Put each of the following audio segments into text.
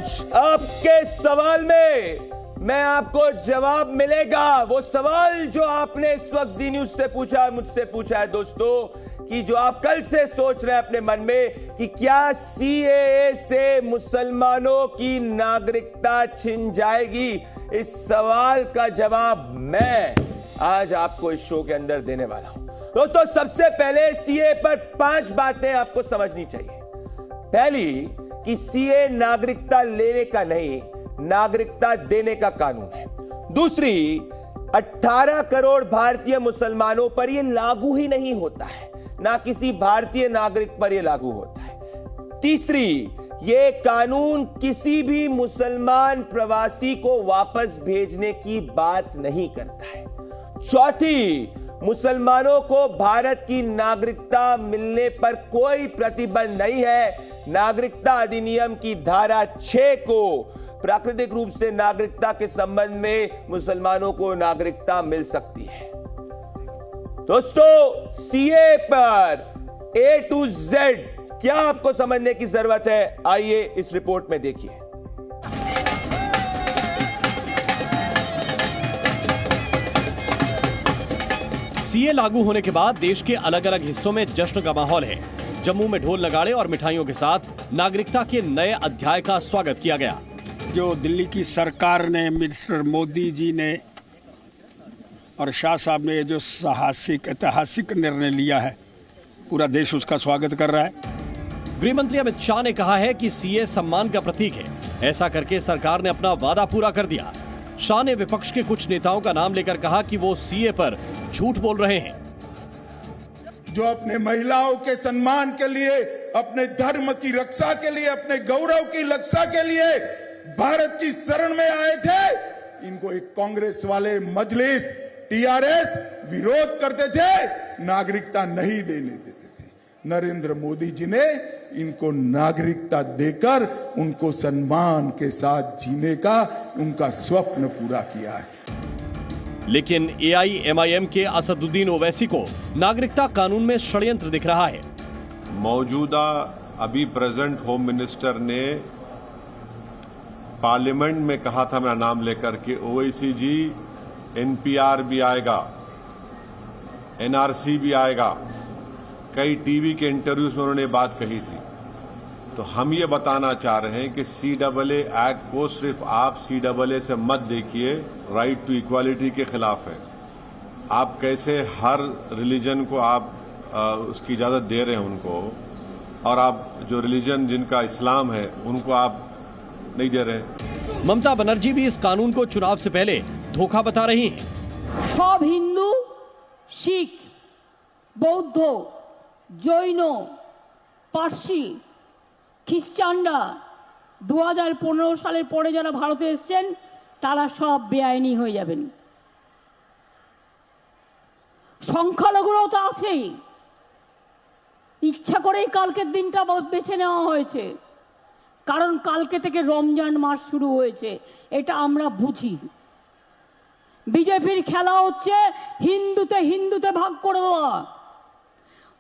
आज आपके सवाल में मैं आपको जवाब मिलेगा। वो सवाल जो आपने इस वक्त जी न्यूज से पूछा है, मुझसे पूछा है दोस्तों, कि जो आप कल से सोच रहे हैं अपने मन में कि क्या सीएए से मुसलमानों की नागरिकता छिन जाएगी, इस सवाल का जवाब मैं आज आपको इस शो के अंदर देने वाला हूं। दोस्तों, सबसे पहले सीएए पर 5 बातें आपको समझनी चाहिए। पहली, कि सीएए नागरिकता लेने का नहीं, नागरिकता देने का कानून है। दूसरी, 18 करोड़ भारतीय मुसलमानों पर यह लागू ही नहीं होता है, ना किसी भारतीय नागरिक पर यह लागू होता है। तीसरी, यह कानून किसी भी मुसलमान प्रवासी को वापस भेजने की बात नहीं करता है। चौथी, मुसलमानों को भारत की नागरिकता मिलने पर कोई प्रतिबंध नहीं है। नागरिकता अधिनियम की धारा 6 को प्राकृतिक रूप से नागरिकता के संबंध में मुसलमानों को नागरिकता मिल सकती है। दोस्तों, सीए पर A to Z क्या आपको समझने की जरूरत है, आइए इस रिपोर्ट में देखिए। सीए लागू होने के बाद देश के अलग अलग हिस्सों में जश्न का माहौल है। जम्मू में ढोल नगाड़े और मिठाइयों के साथ नागरिकता के नए अध्याय का स्वागत किया गया। जो दिल्ली की सरकार ने, मिस्टर मोदी जी ने और शाह साहब ने जो साहसिक ऐतिहासिक निर्णय लिया है, पूरा देश उसका स्वागत कर रहा है। गृह मंत्री अमित शाह ने कहा है कि सीए सम्मान का प्रतीक है। ऐसा करके सरकार ने अपना वादा पूरा कर दिया। शाह ने विपक्ष के कुछ नेताओं का नाम लेकर कहा कि वो सीए पर झूठ बोल रहे हैं। जो अपने महिलाओं के सम्मान के लिए, अपने धर्म की रक्षा के लिए, अपने गौरव की रक्षा के लिए भारत की शरण में आए थे, इनको एक कांग्रेस वाले मजलिस टीआरएस विरोध करते थे, नागरिकता नहीं देने देते थे। नरेंद्र मोदी जी ने इनको नागरिकता देकर उनको सम्मान के साथ जीने का उनका स्वप्न पूरा किया है। लेकिन एआईएमआईएम के असदुद्दीन ओवैसी को नागरिकता कानून में षड्यंत्र दिख रहा है। मौजूदा अभी प्रेजेंट होम मिनिस्टर ने पार्लियामेंट में कहा था, मेरा नाम लेकर के, ओवैसी जी एनपीआर भी आएगा, एनआरसी भी आएगा। कई टीवी के इंटरव्यूज में उन्होंने बात कही थी। तो हम ये बताना चाह रहे हैं कि सीएए एक्ट को सिर्फ आप सीएए से मत देखिए, राइट टू इक्वालिटी के खिलाफ है। आप कैसे हर रिलीजन को आप उसकी इजाजत दे रहे हैं उनको, और आप जो रिलीजन जिनका इस्लाम है उनको आप नहीं दे रहे। ममता बनर्जी भी इस कानून को चुनाव से पहले धोखा बता रही हैं। सब हिंदू, শিখ, বৌদ্ধ, জৈন, পার্সি, খ্রিস্টানরা 2015 সালের পরে যারা ভারতে এসেছেন তারা সব বেআইনি হয়ে যাবেন। সংখ্যালঘুরাও তো আছেই। ইচ্ছা করেই কালকের দিনটা বেছে নেওয়া হয়েছে, কারণ কালকে থেকে রমজান মাস শুরু হয়েছে, এটা আমরা বুঝি। বিজেপির খেলা হচ্ছে হিন্দুতে হিন্দুতে ভাগ করে দেওয়া,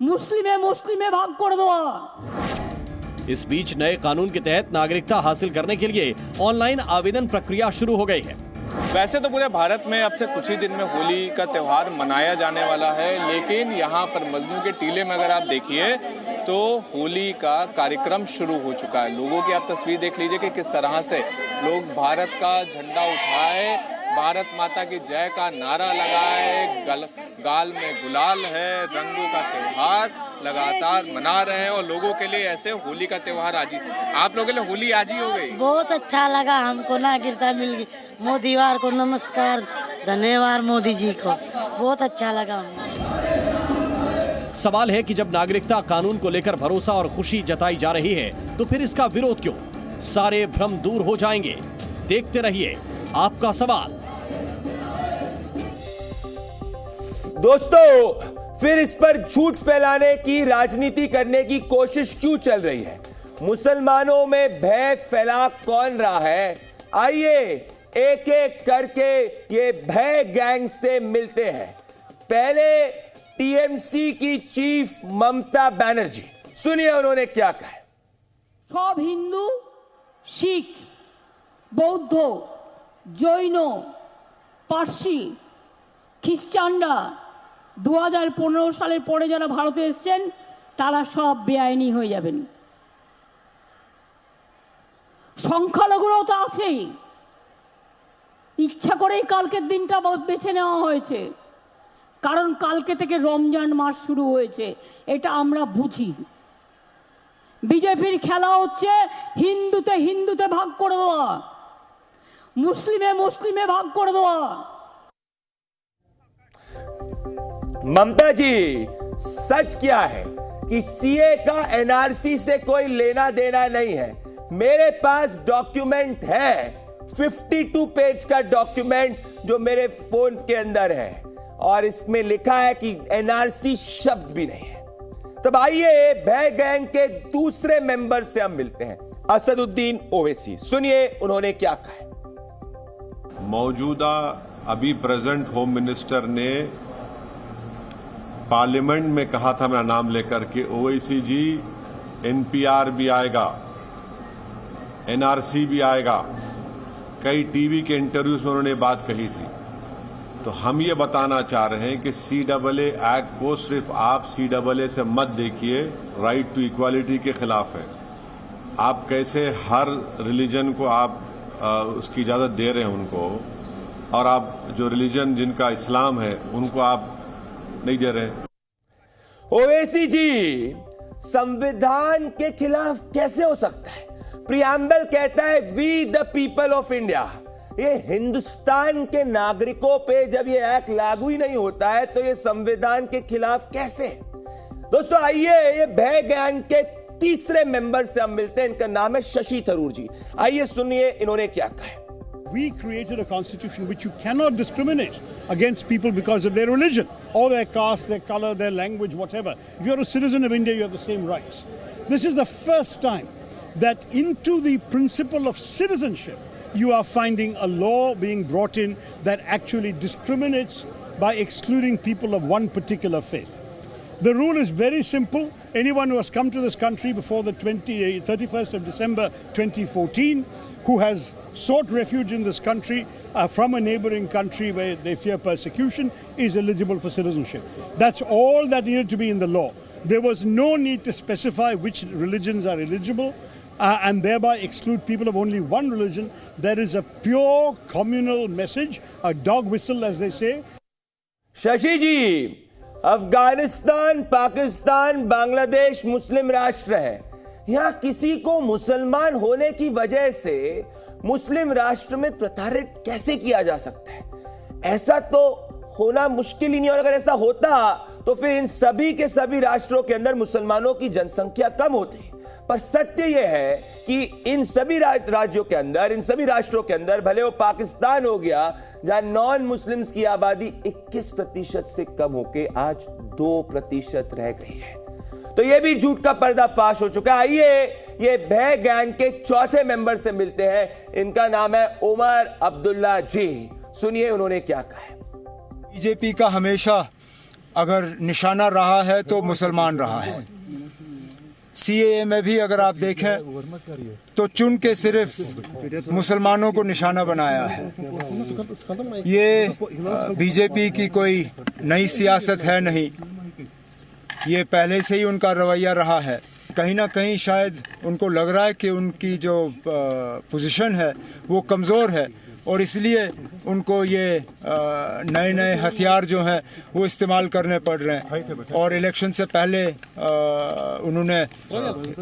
মুসলিমে মুসলিমে ভাগ করে দেওয়া। इस बीच नए कानून के तहत नागरिकता हासिल करने के लिए ऑनलाइन आवेदन प्रक्रिया शुरू हो गई है। वैसे तो पूरे भारत में अब से कुछ ही दिन में होली का त्यौहार मनाया जाने वाला है, लेकिन यहाँ पर मजनू के टीले में अगर आप देखिए तो होली का कार्यक्रम शुरू हो चुका है। लोगों की आप तस्वीर देख लीजिए कि किस तरह से लोग भारत का झंडा उठाए, भारत माता की जय का नारा लगाए, गाल में गुलाल है, रंगों का त्योहार लगातार मना रहे हैं। और लोगों के लिए ऐसे होली का त्योहार आज ही, आप लोगों के लिए होली आज ही हो गई। बहुत अच्छा लगा हमको, नागरिकता मिल गई। मोदी वार को नमस्कार, धन्यवाद मोदी जी को, बहुत अच्छा लगा हमको। सवाल है कि जब नागरिकता कानून को लेकर भरोसा और खुशी जताई जा रही है तो फिर इसका विरोध क्यों? सारे भ्रम दूर हो जाएंगे। देखते रहिए आपका सवाल। दोस्तों, फिर इस पर झूठ फैलाने की, राजनीति करने की कोशिश क्यों चल रही है? मुसलमानों में भय फैला कौन रहा है? आइए एक एक करके ये भय गैंग से मिलते हैं। पहले टीएमसी की चीफ ममता बनर्जी, सुनिए उन्होंने क्या कहा। सब हिंदू, শিখ, বৌদ্ধ, জৈন, পার্সি, খ্রিস্টানরা 2015 সালের পরে যারা ভারতে এসছেন তারা সব বেআইনি হয়ে যাবেন। সংখ্যালঘুরাও তো আছেই, ইচ্ছা করেই কালকের দিনটা বেছে নেওয়া হয়েছে, কারণ কালকে থেকে রমজান মাস শুরু হয়েছে, এটা আমরা বুঝি। বিজেপির খেলা হচ্ছে হিন্দুতে হিন্দুতে ভাগ করে দেওয়া, মুসলিমে মুসলিমে ভাগ করে দেওয়া। ममता जी, सच क्या है कि सीए का एनआरसी से कोई लेना देना नहीं है। मेरे पास डॉक्यूमेंट है, 52 पेज का डॉक्यूमेंट जो मेरे फोन के अंदर है, और इसमें लिखा है कि एनआरसी शब्द भी नहीं है। तब आइए भय गैंग के दूसरे मेंबर से हम मिलते हैं, असदुद्दीन ओवैसी। सुनिए उन्होंने क्या कहा है। मौजूदा अभी प्रेजेंट होम मिनिस्टर ने पार्लियामेंट में कहा था मेरा नाम लेकर के, ओवैसी जी एनपीआर भी आएगा, एनआरसी भी आएगा। कई टीवी के इंटरव्यूज में उन्होंने बात कही थी। तो हम ये बताना चाह रहे हैं कि CAA एक्ट को सिर्फ आप CAA से मत देखिए, राइट टू इक्वालिटी के खिलाफ है। आप कैसे हर रिलीजन को आप उसकी इजाजत दे रहे हैं उनको, और आप जो रिलीजन जिनका इस्लाम है उनको आप नहीं दे रहे। ओवैसी जी, संविधान के खिलाफ कैसे हो सकता है? प्रियम्बल कहता है we the people of India. ये हिंदुस्तान के नागरिकों पे जब ये एक्ट लागू ही नहीं होता है तो ये संविधान के खिलाफ कैसे? दोस्तों आइए ये भय गैंग के तीसरे मेंबर से हम मिलते हैं, इनका नाम है शशि थरूर जी। आइए सुनिए इन्होंने क्या कहा है। We created a constitution which you cannot discriminate against people because of their religion or their caste, their color, their language, whatever. If you're a citizen of India, you have the same rights. This is the first time that into the principle of citizenship, you are finding a law being brought in that actually discriminates by excluding people of one particular faith. The rule is very simple. Anyone who has come to this country before the 31st of December 2014, who has sought refuge in this country from a neighboring country where they fear persecution, is eligible for citizenship. That's all that needed to be in the law. There was no need to specify which religions are eligible and thereby exclude people of only one religion. There is a pure communal message, a dog whistle as they say. Shashi जी, अफगानिस्तान, पाकिस्तान, बांग्लादेश मुस्लिम राष्ट्र है। यहां किसी को मुसलमान होने की वजह से मुस्लिम राष्ट्र में प्रताड़ित कैसे किया जा सकता है? ऐसा तो होना मुश्किल ही नहीं, और अगर ऐसा होता तो फिर इन सभी के सभी राष्ट्रों के अंदर मुसलमानों की जनसंख्या कम होती। पर सत्य यह है कि इन सभी राज्यों के अंदर, इन सभी राष्ट्रों के अंदर, भले वो पाकिस्तान हो गया जहां नॉन मुस्लिम्स की आबादी 21% से कम होकर आज 2% रह गई है। तो यह भी झूठ का पर्दाफाश हो चुका है। आइए ये भय गैंग के चौथे मेंबर से मिलते हैं, इनका नाम है उमर अब्दुल्ला जी। सुनिए उन्होंने क्या कहा है। बीजेपी का हमेशा अगर निशाना रहा है तो मुसलमान रहा है। CAA में भी अगर आप देखें तो चुन के सिर्फ मुसलमानों को निशाना बनाया है। ये बीजेपी की कोई नई सियासत है नहीं, ये पहले से ही उनका रवैया रहा है। कहीं ना कहीं शायद उनको लग रहा है कि उनकी जो पोजीशन है वो कमज़ोर है और इसलिए उनको ये नए नए हथियार जो हैं वो इस्तेमाल करने पड़ रहे हैं। और इलेक्शन से पहले उन्होंने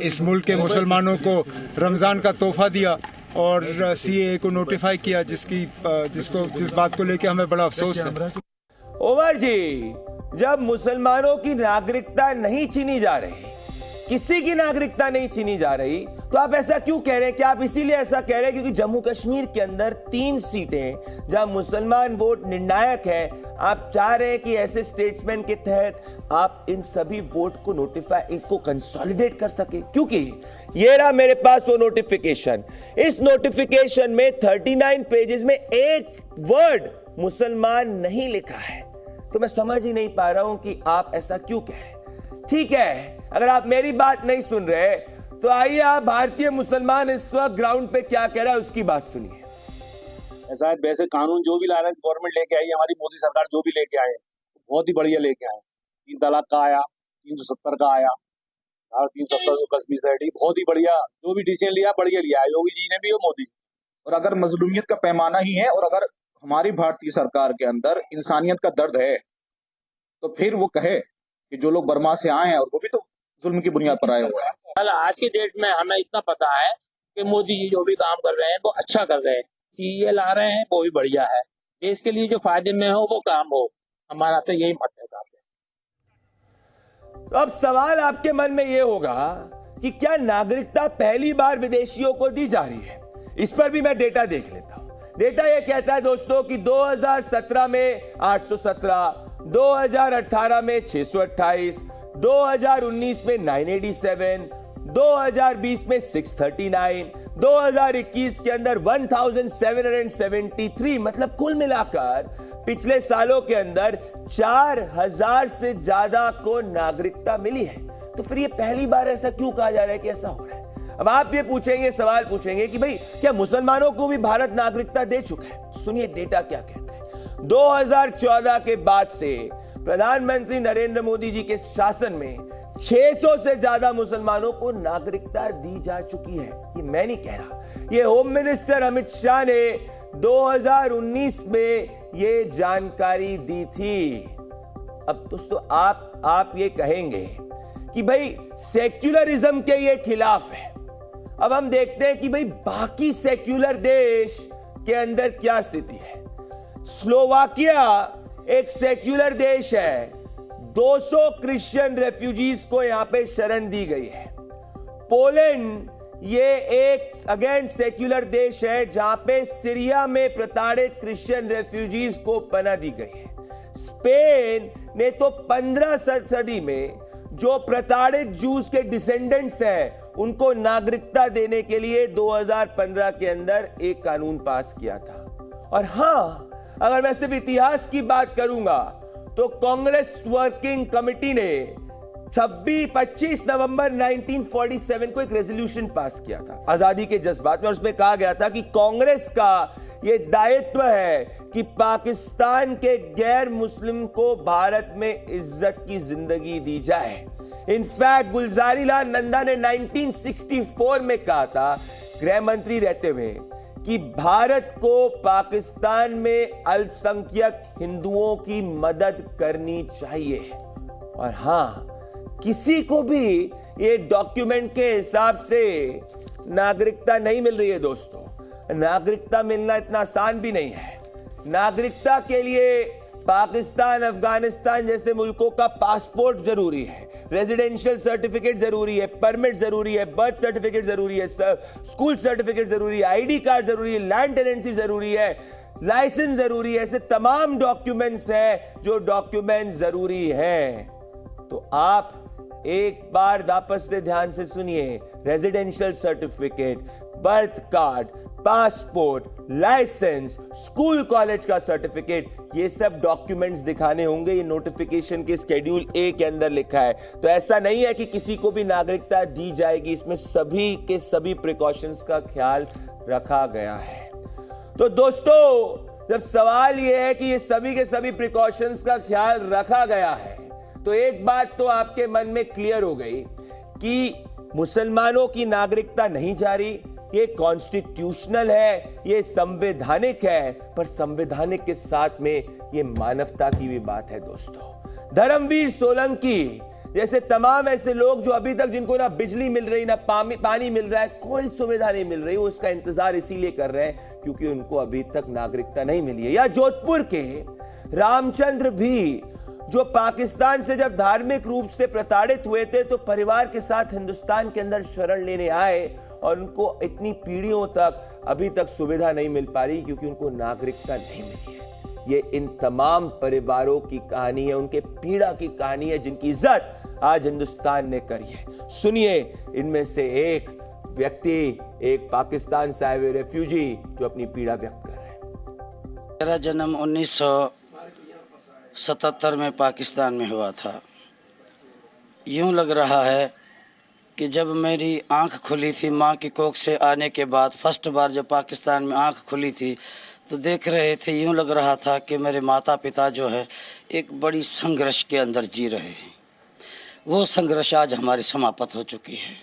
इस मुल्क के मुसलमानों को रमज़ान का तोहफा दिया और CAA को नोटिफाई किया, जिस बात को लेके हमें बड़ा अफसोस है। उमर जी, जब मुसलमानों की नागरिकता नहीं छीनी जा रही, किसी की नागरिकता नहीं छीनी जा रही, तो आप ऐसा क्यों कह रहे हैं? क्या आप इसीलिए ऐसा कह रहे हैं क्योंकि जम्मू कश्मीर के अंदर 3 सीटें जहां मुसलमान वोट निर्णायक है, आप चाह रहे हैं कि ऐसे स्टेट्समैन के तहत आप इन सभी वोट को नोटिफाई, इनको कंसोलिडेट कर सके? क्योंकि ये रहा मेरे पास वो नोटिफिकेशन। इस नोटिफिकेशन में 39 पेजेस में एक वर्ड मुसलमान नहीं लिखा है। तो मैं समझ ही नहीं पा रहा हूं कि आप ऐसा क्यों कह रहे हैं। ठीक है, अगर आप मेरी बात नहीं सुन रहे तो आइए आप भारतीय मुसलमान इस वक्त ग्राउंड पे क्या कह रहा है उसकी बात सुनिए। ऐसा है, वैसे कानून जो भी ला रहे हैं गवर्नमेंट लेके आई, हमारी मोदी सरकार जो भी लेके आए बहुत ही बढ़िया लेके आए। 3 तलाक का आया, 370 का आया, 370 कश्मीर साइड ही बहुत ही बढ़िया, जो भी डिसीजन लिया बढ़िया लिया है योगी जी ने भी और मोदी जी। और अगर मजलूमियत का पैमाना ही है और अगर हमारी भारतीय सरकार के अंदर इंसानियत का दर्द है तो फिर वो कहे कि जो लोग बर्मा से आए हैं और वो भी तो जुल्म की बुनियाद पर आए हुए हैं। कल आज की डेट में हमें इतना पता है कि मोदी जी जो भी काम कर रहे हैं वो अच्छा कर रहे हैं, सीए ला रहे हैं वो भी बढ़िया है, देश के लिए जो फायदे में हो वो काम हो, हमारा तो यही मत है। तो अब सवाल आपके मन में यह होगा कि क्या नागरिकता पहली बार विदेशियों को दी जा रही है? इस पर भी मैं डेटा देख लेता हूं। डेटा यह कहता है दोस्तों कि 2017 में 817, 2018 में 628, 2019 में 987, 2020 में 639, 2021 के अंदर 1773, मतलब कुल मिलाकर पिछले सालों के अंदर 4000 से ज्यादा को नागरिकता मिली है। तो फिर ये पहली बार ऐसा क्यों कहा जा रहा है कि ऐसा हो रहा है? अब आप ये पूछेंगे, सवाल पूछेंगे कि भाई क्या मुसलमानों को भी भारत नागरिकता दे चुका है? तो सुनिए डेटा क्या कहता है। 2014 के बाद से प्रधानमंत्री नरेंद्र मोदी जी के शासन में 600 से ज्यादा मुसलमानों को नागरिकता दी जा चुकी है। ये मैं नहीं कह रहा, ये होम मिनिस्टर अमित शाह ने 2019 में ये जानकारी दी थी। अब दोस्तों आप ये कहेंगे कि भाई सेक्युलरिज्म के ये खिलाफ है। अब हम देखते हैं कि भाई बाकी सेक्युलर देश के अंदर क्या स्थिति है। स्लोवाकिया एक सेक्युलर देश है, 200 क्रिश्चियन रेफ्यूजीज को यहां पे शरण दी गई है। पोलैंड ये एक अगेन सेक्युलर देश है जहां पे सीरिया में प्रताड़ित क्रिश्चियन रेफ्यूजीज को पनाह दी गई है। स्पेन ने तो 15 सदी में जो प्रताड़ित जूस के डिसेंडेंट्स हैं उनको नागरिकता देने के लिए 2015 के अंदर एक कानून पास किया था। और हां, अगर मैं सिर्फ इतिहास की बात करूंगा तो कांग्रेस वर्किंग कमेटी ने 25 नवंबर 1947 को एक रेजोल्यूशन पास किया था आजादी के जज्बात में, और उसमें कहा गया था कि कांग्रेस का यह दायित्व है कि पाकिस्तान के गैर मुस्लिम को भारत में इज्जत की जिंदगी दी जाए। इनफैक्ट गुलजारी लाल नंदा ने 1964 में कहा था, गृह मंत्री रहते हुए, कि भारत को पाकिस्तान में अल्पसंख्यक हिंदुओं की मदद करनी चाहिए। और हां, किसी को भी ये डॉक्यूमेंट के हिसाब से नागरिकता नहीं मिल रही है दोस्तों। नागरिकता मिलना इतना आसान भी नहीं है। नागरिकता के लिए पाकिस्तान, अफगानिस्तान जैसे मुल्कों का पासपोर्ट जरूरी है, रेजिडेंशियल सर्टिफिकेट जरूरी है, परमिट जरूरी है, बर्थ सर्टिफिकेट जरूरी है, स्कूल सर्टिफिकेट जरूरी है, आईडी कार्ड जरूरी है, लैंड टेनेंसी जरूरी है, लाइसेंस जरूरी है। ऐसे तमाम डॉक्यूमेंट्स हैं जो डॉक्यूमेंट जरूरी हैं। तो आप एक बार वापस से ध्यान से सुनिए, residential certificate, birth card, passport, license, school college का सर्टिफिकेट, ये सब डॉक्यूमेंट्स दिखाने होंगे। ये नोटिफिकेशन के शेड्यूल ए के अंदर लिखा है। तो ऐसा नहीं है कि किसी को भी नागरिकता दी जाएगी, इसमें सभी के सभी प्रिकॉशंस का ख्याल रखा गया है। तो दोस्तों, जब सवाल यह है कि ये सभी के सभी प्रिकॉशंस का ख्याल रखा गया है, तो एक बात तो आपके मन में क्लियर हो गई कि मुसलमानों की नागरिकता नहीं जारी, ये कॉन्स्टिट्यूशनल है, ये संवैधानिक है, पर संवैधानिक के साथ में ये मानवता की भी बात है दोस्तों। धर्मवीर सोलंकी जैसे तमाम ऐसे लोग जो अभी तक, जिनको ना बिजली मिल रही, ना पानी मिल रहा है, कोई सुविधा नहीं मिल रही, वो इसका इंतजार इसीलिए कर रहे हैं क्योंकि उनको अभी तक नागरिकता नहीं मिली है। या जोधपुर के रामचंद्र भी, जो पाकिस्तान से जब धार्मिक रूप से प्रताड़ित हुए थे तो परिवार के साथ हिंदुस्तान के अंदर शरण लेने आए, और उनको इतनी पीढ़ियों तक अभी तक सुविधा नहीं मिल पा रही क्योंकि उनको नागरिकता नहीं मिली है। ये इन तमाम परिवारों की कहानी है, उनके पीड़ा की कहानी है, जिनकी इज्जत आज हिंदुस्तान ने करी है। सुनिए इनमें से एक व्यक्ति, एक पाकिस्तान से आए हुए रेफ्यूजी जो अपनी पीड़ा व्यक्त कर रहे हैं। मेरा जन्म 1977 में पाकिस्तान में हुआ था। यूं लग रहा है कि जब मेरी आंख खुली थी माँ की कोख से आने के बाद, फर्स्ट बार जब पाकिस्तान में आंख खुली थी, तो देख रहे थे, यूँ लग रहा था कि मेरे माता पिता जो है एक बड़ी संघर्ष के अंदर जी रहे हैं। वो संघर्ष आज हमारी समाप्त हो चुकी है।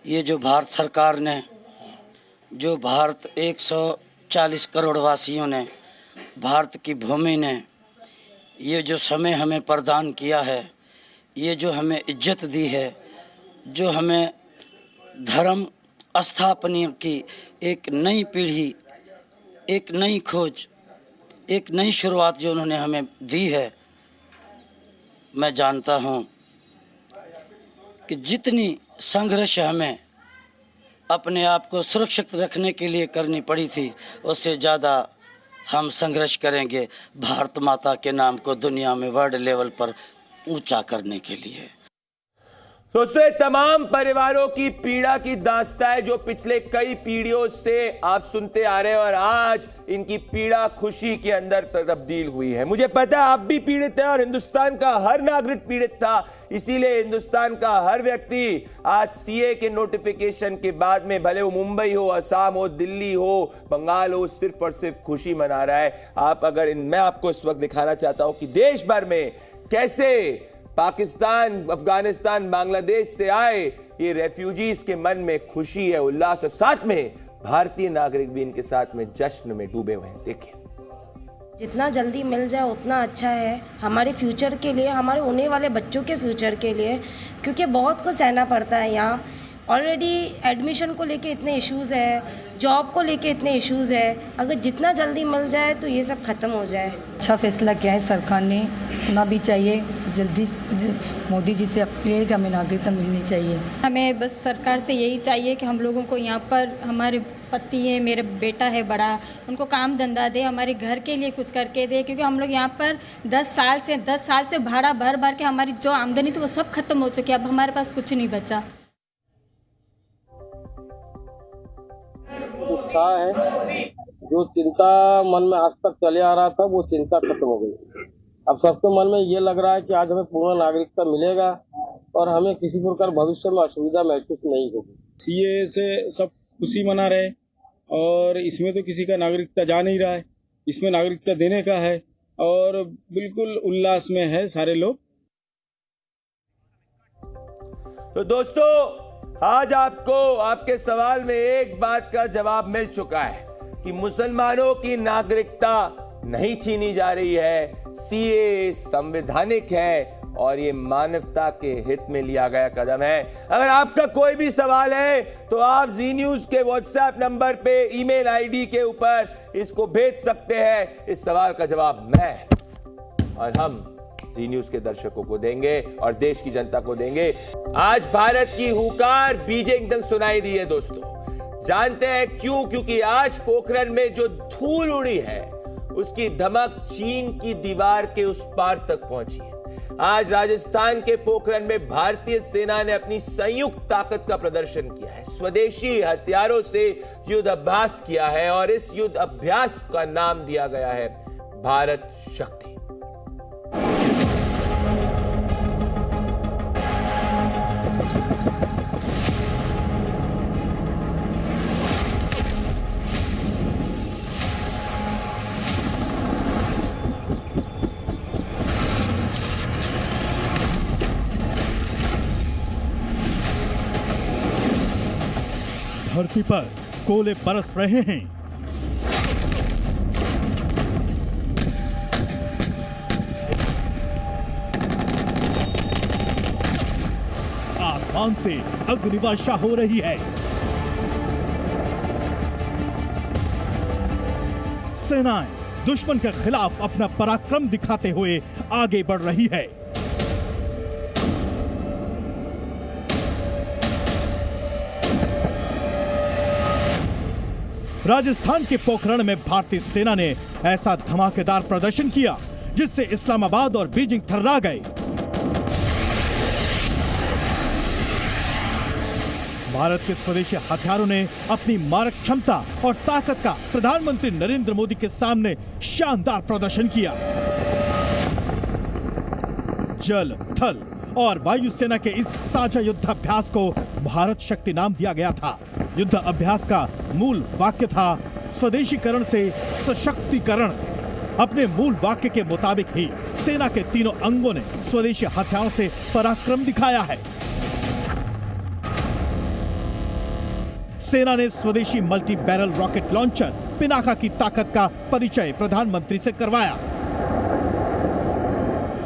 ये जो भारत सरकार ने, जो भारत 140 करोड़ वासियों ने, भारत की भूमि ने ये जो समय हमें प्रदान किया है, ये जो हमें इज्जत दी है, जो हमें धर्म स्थापना की एक नई पीढ़ी, एक नई खोज, एक नई शुरुआत जो उन्होंने हमें दी है, मैं जानता हूँ कि जितनी संघर्ष हमें अपने आप को सुरक्षित रखने के लिए करनी पड़ी थी, उससे ज़्यादा हम संघर्ष करेंगे भारत माता के नाम को दुनिया में वर्ल्ड लेवल पर ऊंचा करने के लिए। दोस्तों, ये तमाम परिवारों की पीड़ा की दास्तां है जो पिछले कई पीढ़ियों से आप सुनते आ रहे हैं और आज इनकी पीड़ा खुशी के अंदर तब्दील हुई है। मुझे पता है आप भी पीड़ित हैं और हिंदुस्तान का हर नागरिक पीड़ित था। इसीलिए हिंदुस्तान का हर व्यक्ति आज सीए के नोटिफिकेशन के बाद में, भले वो मुंबई हो, असम हो, दिल्ली हो, बंगाल हो, सिर्फ और सिर्फ खुशी मना रहा है। मैं आपको इस वक्त दिखाना चाहता हूं कि देश भर में कैसे पाकिस्तान, अफगानिस्तान, बांग्लादेश से आए ये रेफ्यूजीज के मन में खुशी है, उल्लास है, साथ में भारतीय नागरिक भी इनके साथ में जश्न में डूबे हुए हैं। देखिए, जितना जल्दी मिल जाए उतना अच्छा है हमारे फ्यूचर के लिए, हमारे होने वाले बच्चों के फ्यूचर के लिए, क्योंकि बहुत कुछ सहना पड़ता है यहाँ। ऑलरेडी एडमिशन को लेके इतने इश्यूज़ है, जॉब को लेके इतने इश्यूज़ है, अगर जितना जल्दी मिल जाए तो ये सब ख़त्म हो जाए। अच्छा फैसला किया है सरकार ने, होना भी चाहिए। जल्दी मोदी जी से अपील है कि हमें नागरिकता मिलनी चाहिए। हमें बस सरकार से यही चाहिए कि हम लोगों को यहाँ पर, हमारे पति है, मेरा बेटा है बड़ा, उनको काम धंधा दे, हमारे घर के लिए कुछ करके दे, क्योंकि हम लोग यहाँ पर 10 साल से भाड़ा भर भर के हमारी जो आमदनी थी वो सब खत्म हो चुकी है। अब हमारे पास कुछ नहीं बचा। उत्साह है, जो चिंता मन में आज तक चले आ रहा था वो चिंता खत्म हो गई। अब सबके मन में ये लग रहा है कि आज हमें पूर्ण नागरिकता मिलेगा और हमें किसी प्रकार भविष्य में असुविधा महसूस नहीं होगी। सीए से सब खुशी मना रहे और इसमें तो किसी का नागरिकता जा नहीं रहा है, इसमें नागरिकता देने का है और बिल्कुल उल्लास में है सारे लोग। तो दोस्तों, आज आपको आपके सवाल में एक बात का जवाब मिल चुका है कि मुसलमानों की नागरिकता नहीं छीनी जा रही है। सीए संवैधानिक है और ये मानवता के हित में लिया गया कदम है। अगर आपका कोई भी सवाल है तो आप जी न्यूज के व्हाट्सएप नंबर पे, ईमेल आईडी के ऊपर इसको भेज सकते हैं। इस सवाल का जवाब मैं और हम जी न्यूज के दर्शकों को देंगे और देश की जनता को देंगे। आज भारत की हुंकार बीजिंग तक सुनाई दी है दोस्तों। जानते हैं क्यों? क्योंकि आज पोखरण में जो धूल उड़ी है उसकी धमक चीन की दीवार के उस पार तक पहुंची है। आज राजस्थान के पोखरण में भारतीय सेना ने अपनी संयुक्त ताकत का प्रदर्शन किया है, स्वदेशी हथियारों से युद्ध अभ्यास किया है और इस युद्ध अभ्यास का नाम दिया गया है भारत शक्ति। धरती पर कोले बरस रहे हैं। आसमान से अग्निवर्षा हो रही है। सेनाएं दुश्मन के खिलाफ अपना पराक्रम दिखाते हुए आगे बढ़ रही है। राजस्थान के पोखरण में भारतीय सेना ने ऐसा धमाकेदार प्रदर्शन किया जिससे इस्लामाबाद और बीजिंग थर्रा गए। भारत के स्वदेशी हथियारों ने अपनी मारक क्षमता और ताकत का प्रधानमंत्री नरेंद्र मोदी के सामने शानदार प्रदर्शन किया। जल, थल और वायुसेना के इस साझा युद्धाभ्यास को भारत शक्ति नाम दिया गया था। युद्ध अभ्यास का मूल वाक्य था स्वदेशीकरण से सशक्तिकरण। अपने मूल वाक्य के मुताबिक ही सेना के तीनों अंगों ने स्वदेशी हथियारों से पराक्रम दिखाया है। सेना ने स्वदेशी multi barrel rocket launcher Pinaka की ताकत का परिचय प्रधानमंत्री से करवाया।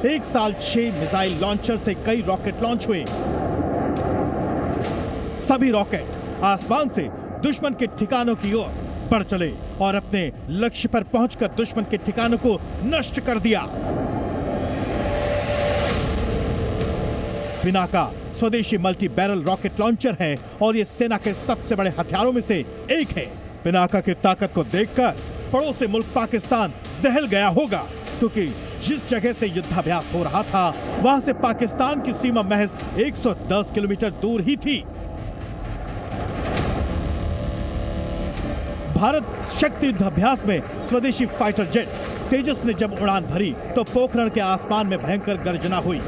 एक साल 6 मिसाइल लॉन्चर से कई रॉकेट लॉन्च हुए। सभी रॉकेट आसमान से दुश्मन के ठिकानों की ओर बढ़ चले और अपने लक्ष्य पर पहुंचकर दुश्मन के ठिकानों को नष्ट कर दिया। पिनाका स्वदेशी मल्टी बैरल रॉकेट लॉन्चर है और ये सेना के सबसे बड़े हथियारों में से एक है। पिनाका की ताकत को देखकर पड़ोसी मुल्क पाकिस्तान दहल गया होगा, क्योंकि जिस जगह से युद्धाभ्यास हो रहा था वहां से पाकिस्तान की सीमा महज 110 किलोमीटर दूर ही थी। भारत शक्ति युद्धाभ्यास में स्वदेशी फाइटर जेट तेजस ने जब उड़ान भरी तो पोखरण के आसमान में भयंकर गर्जना हुई।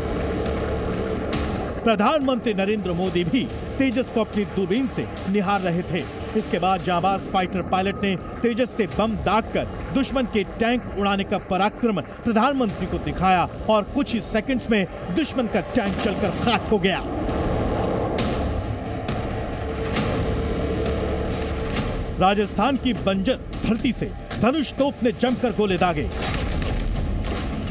प्रधानमंत्री नरेंद्र मोदी भी तेजस को अपनी दूरबीन से निहार रहे थे। इसके बाद जांबाज फाइटर पायलट ने तेजस से बम दागकर दुश्मन के टैंक उड़ाने का पराक्रम प्रधानमंत्री को दिखाया और कुछ ही सेकंड्स में दुश्मन का टैंक चलकर खाक हो गया। राजस्थान की बंजर धरती से धनुष तोप ने जमकर गोले दागे।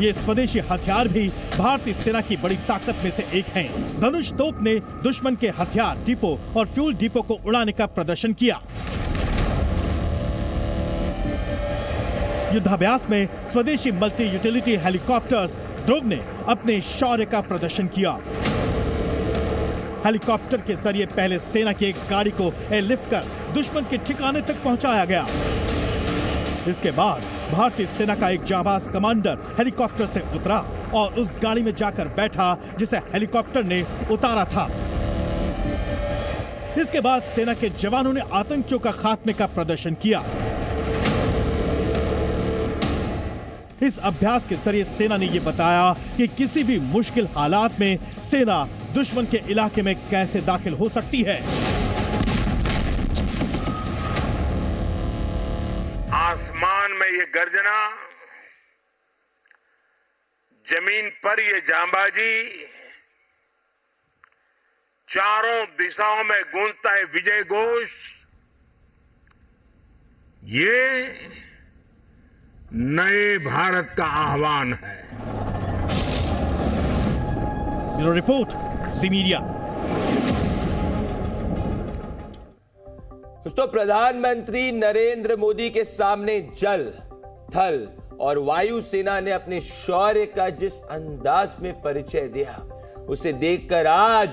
ये स्वदेशी हथियार भी भारतीय सेना की बड़ी ताकत में से एक हैं। धनुष तोप ने दुश्मन के हथियार डिपो और फ्यूल डिपो को उड़ाने का प्रदर्शन किया। युद्धाभ्यास में स्वदेशी मल्टी यूटिलिटी हेलीकॉप्टर्स ध्रुव ने अपने शौर्य का प्रदर्शन किया। हेलीकॉप्टर के जरिए पहले सेना की एक गाड़ी को एयरलिफ्ट कर दुश्मन के ठिकाने तक पहुंचाया गया। इसके बाद भारतीय सेना का एक जांबाज कमांडर हेलीकॉप्टर से उतरा और उस गाड़ी में जाकर बैठा जिसे हेलीकॉप्टर ने उतारा था। इसके बाद सेना के जवानों ने आतंकियों का खात्मे का प्रदर्शन किया। इस अभ्यास के जरिए सेना ने यह बताया कि किसी भी मुश्किल हालात में सेना दुश्मन के इलाके में कैसे दाखिल हो सकती है। आसमान में ये गर्जना, जमीन पर ये जांबाजी, चारों दिशाओं में गूंजता है विजय घोष। ये नए भारत का आह्वान है। ब्यूरो रिपोर्ट, ज़ी मीडिया। दोस्तों, प्रधानमंत्री नरेंद्र मोदी के सामने जल, थल और वायु सेना ने अपने शौर्य का जिस अंदाज में परिचय दिया, उसे देखकर आज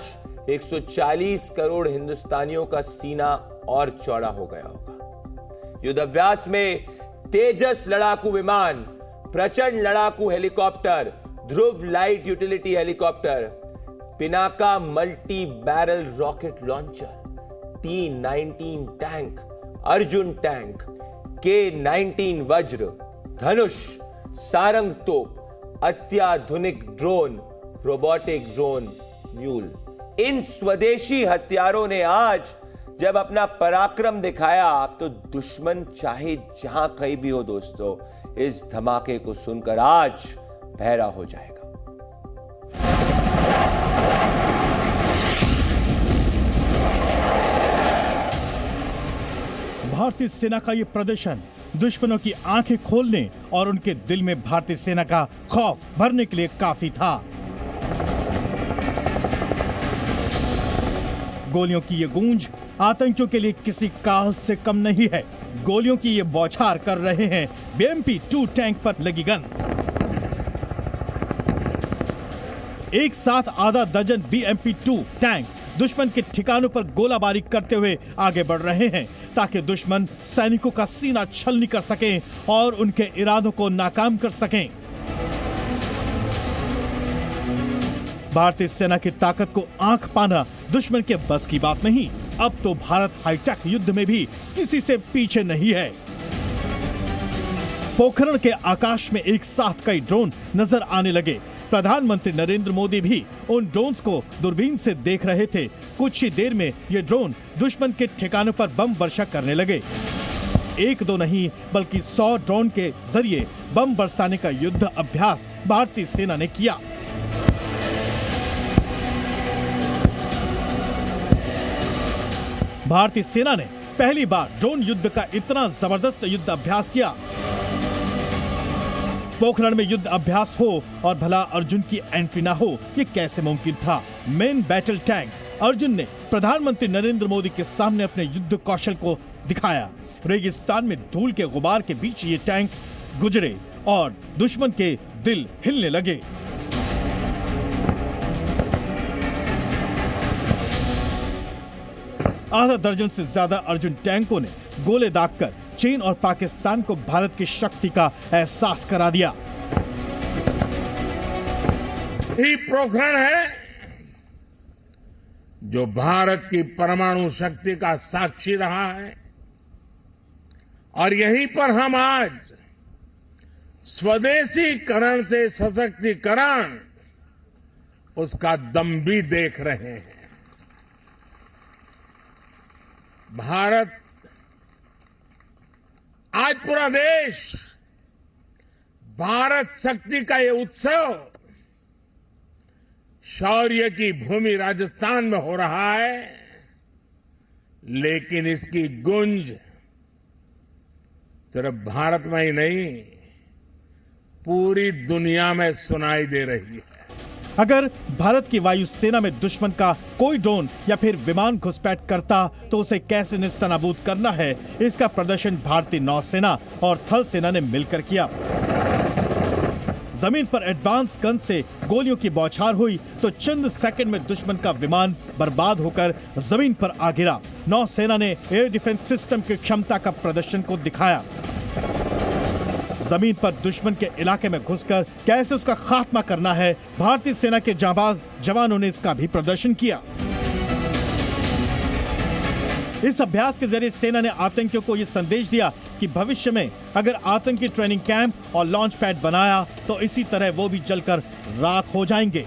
140 करोड़ हिंदुस्तानियों का सीना और चौड़ा हो गया होगा। युद्धाभ्यास में तेजस लड़ाकू विमान, प्रचंड लड़ाकू helicopter, Dhruv light utility helicopter, Pinaka multi barrel rocket launcher, T-19 tank, Arjun tank, K-19 Vajra, Dhanush, Sarang तोप, अत्याधुनिक ड्रोन, रोबोटिक ड्रोन म्यूल, इन स्वदेशी हथियारों ने आज जब अपना पराक्रम दिखाया तो दुश्मन चाहे जहां कहीं भी हो दोस्तों, इस धमाके को सुनकर आज बहरा हो जाएगा। भारतीय सेना का ये प्रदर्शन दुश्मनों की आंखें खोलने और उनके दिल में भारतीय सेना का खौफ भरने के लिए काफी था। गोलियों की ये गूंज आतंकियों के लिए किसी काल से कम नहीं है। गोलियों की ये बौछार कर रहे हैं BMP-2 टैंक पर लगी गन। एक साथ आधा दर्जन BMP-2 टैंक दुश्मन के ठिकानों पर गोलाबारी करते हुए आगे बढ़ रहे हैं ताकि दुश्मन सैनिकों का सीना छलनी कर सकें और उनके इरादों को नाकाम कर सकें। भारतीय सेना की ताकत को आंख पाना दुश्मन के बस की बात नहीं। अब तो भारत हाईटेक युद्ध में भी किसी से पीछे नहीं है। पोखरण के आकाश में एक साथ कई ड्रोन नजर आने लगे। प्रधानमंत्री नरेंद्र मोदी भी उन ड्रोन्स को दूरबीन से देख रहे थे। कुछ ही देर में ये ड्रोन दुश्मन के ठिकानों पर बम वर्षा करने लगे। एक दो नहीं बल्कि 100 ड्रोन के जरिए बम बरसाने का युद्ध अभ्यास भारतीय सेना ने किया। भारतीय सेना ने पहली बार ड्रोन युद्ध का इतना जबरदस्त युद्ध अभ्यास किया। पोखरण में युद्ध अभ्यास हो और भला अर्जुन की एंट्री ना हो, ये कैसे मुमकिन था? मेन बैटल टैंक अर्जुन ने प्रधानमंत्री नरेंद्र मोदी के सामने अपने युद्ध कौशल को दिखाया। रेगिस्तान में धूल के गुबार के बीच ये टैंक गुजरे और दुश्मन के दिल हिलने लगे। आधा दर्जन से ज्यादा अर्जुन टैंकों ने गोले दागकर चीन और पाकिस्तान को भारत की शक्ति का एहसास करा दिया। यही पोखरण है जो भारत की परमाणु शक्ति का साक्षी रहा है और यहीं पर हम आज स्वदेशीकरण से सशक्तिकरण उसका दम भी देख रहे हैं। भारत आज पूरा देश भारत शक्ति का ये उत्सव शौर्य की भूमि राजस्थान में हो रहा है, लेकिन इसकी गूंज सिर्फ भारत में ही नहीं पूरी दुनिया में सुनाई दे रही है। अगर भारत की वायुसेना में दुश्मन का कोई ड्रोन या फिर विमान घुसपैठ करता तो उसे कैसे निस्तनाबूद करना है, इसका प्रदर्शन भारतीय नौसेना और थल सेना ने मिलकर किया। जमीन पर एडवांस गन से गोलियों की बौछार हुई तो चंद सेकंड में दुश्मन का विमान बर्बाद होकर जमीन पर आ गिरा। नौसेना ने एयर डिफेंस सिस्टम की क्षमता का प्रदर्शन को दिखाया। जमीन पर दुश्मन के इलाके में घुसकर कैसे उसका खात्मा करना है, भारतीय सेना के जांबाज जवानों ने इसका भी प्रदर्शन किया। इस अभ्यास के जरिए सेना ने आतंकियों को यह संदेश दिया कि भविष्य में अगर आतंकी ट्रेनिंग कैंप और लॉन्च पैड बनाया तो इसी तरह वो भी जलकर राख हो जाएंगे।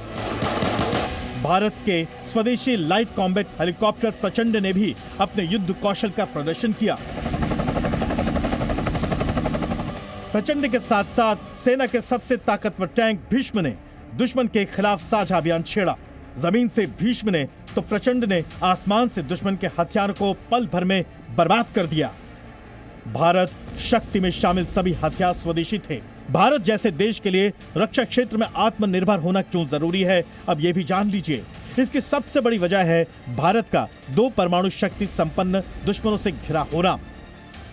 भारत के स्वदेशी लाइट कॉम्बैट हेलीकॉप्टर प्रचंड ने भी अपने युद्ध कौशल का प्रदर्शन किया। प्रचंड के साथ साथ सेना के सबसे ताकतवर टैंक भीष्म ने दुश्मन के खिलाफ साझा अभियान छेड़ा। जमीन से भीष्म ने तो प्रचंड ने आसमान से दुश्मन के हथियारों को पल भर में बर्बाद कर दिया। भारत शक्ति में शामिल सभी हथियार स्वदेशी थे। भारत जैसे देश के लिए रक्षा क्षेत्र में आत्मनिर्भर होना क्यों जरूरी है, अब ये भी जान लीजिए। इसकी सबसे बड़ी वजह है भारत का 2 परमाणु शक्ति संपन्न दुश्मनों से घिरा होना।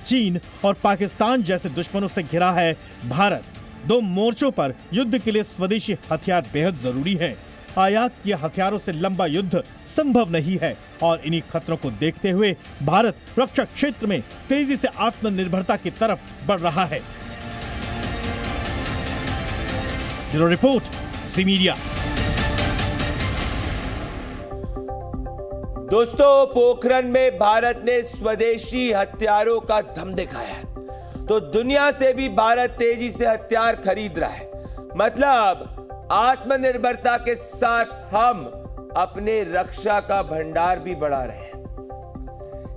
चीन और पाकिस्तान जैसे दुश्मनों से घिरा है भारत। 2 मोर्चों पर युद्ध के लिए स्वदेशी हथियार बेहद जरूरी है। आयात किए हथियारों से लंबा युद्ध संभव नहीं है और इन्हीं खतरों को देखते हुए भारत रक्षा क्षेत्र में तेजी से आत्मनिर्भरता की तरफ बढ़ रहा है। ब्यूरो रिपोर्ट, ज़ी मीडिया। दोस्तों, पोखरण में भारत ने स्वदेशी हथियारों का दम दिखाया तो दुनिया से भी भारत तेजी से हथियार खरीद रहा है। मतलब आत्मनिर्भरता के साथ हम अपने रक्षा का भंडार भी बढ़ा रहे हैं।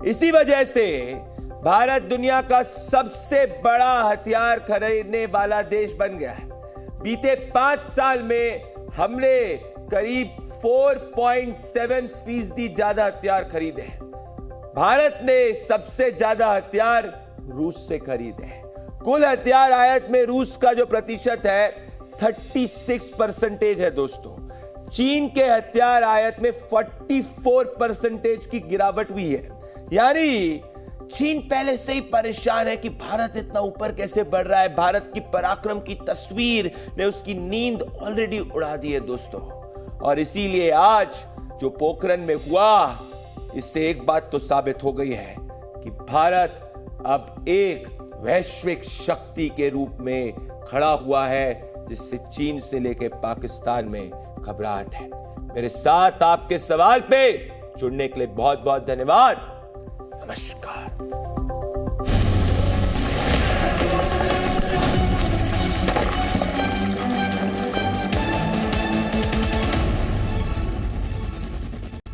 इसी वजह से भारत दुनिया का सबसे बड़ा हथियार खरीदने वाला देश बन गया है। बीते 5 साल में हमने करीब 4.7% ज्यादा हथियार खरीदे हैं। भारत ने सबसे ज्यादा हथियार रूस से खरीदे हैं। कुल हथियार आयात में रूस का जो प्रतिशत है 36% है दोस्तों। चीन के हथियार आयात में 44% की गिरावट हुई है। यानी चीन पहले से ही परेशान है कि भारत इतना ऊपर कैसे बढ़ रहा है। भारत की पराक्रम की तस्वीर ने उसकी नींद ऑलरेडी उड़ा दी है दोस्तों। और इसीलिए आज जो पोखरण में हुआ, इससे एक बात तो साबित हो गई है कि भारत अब एक वैश्विक शक्ति के रूप में खड़ा हुआ है, जिससे चीन से लेकर पाकिस्तान में घबराहट है। मेरे साथ आपके सवाल पे जुड़ने के लिए बहुत बहुत धन्यवाद। नमस्कार।